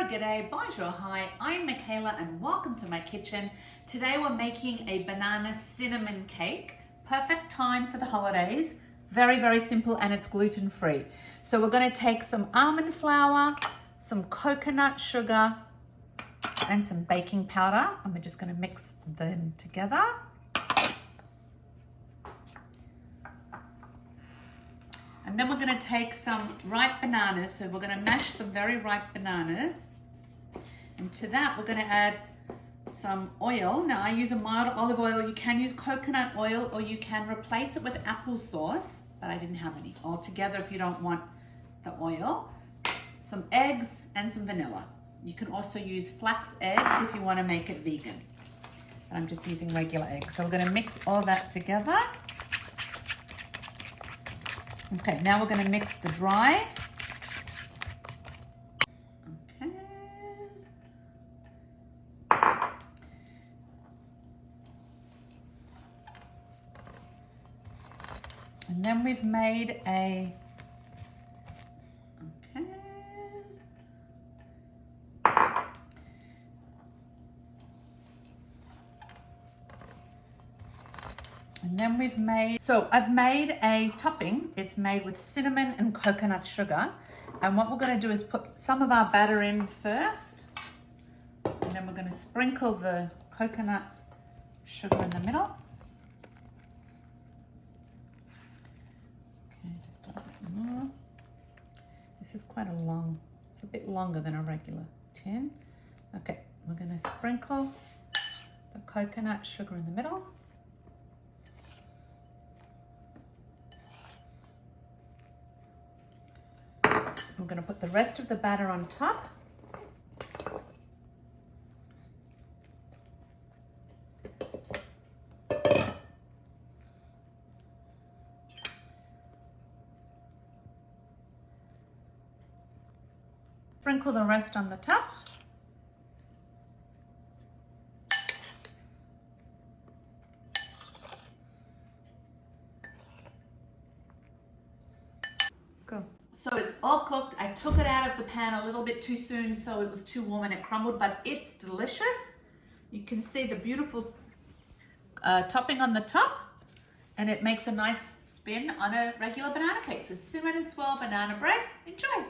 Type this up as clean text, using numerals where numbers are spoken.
g'day, bonjour, hi, I'm Michaela and welcome to my kitchen. Today we're making a banana cinnamon cake. Perfect time for the holidays. Very, very simple and it's gluten-free. So we're gonna take some almond flour, some coconut sugar, and some baking powder. And we're just gonna mix them together. And then we're gonna take some ripe bananas. So we're gonna mash some very ripe bananas. And to that, we're gonna add some oil. Now I use a mild olive oil. You can use coconut oil or you can replace it with applesauce, but I didn't have any. All together if you don't want the oil. Some eggs and some vanilla. You can also use flax eggs if you wanna make it vegan. But I'm just using regular eggs. So we're gonna mix all that together. Okay, now we're going to mix the dry. Okay. And then we've made a, okay. And then we've made, so I've made a topping. It's made with cinnamon and coconut sugar. And what we're gonna do is put some of our batter in first. And then we're gonna sprinkle the coconut sugar in the middle. Okay, just a bit more. This is quite a long, it's a bit longer than a regular tin. Okay, we're gonna sprinkle the coconut sugar in the middle. I'm going to put the rest of the batter on top. Sprinkle the rest on the top. Go. So it's all cooked. I took it out of the pan a little bit too soon, so it was too warm and it crumbled, but it's delicious. You can see the beautiful topping on the top, and it makes a nice spin on a regular banana cake. So cinnamon and swirl banana bread. Enjoy.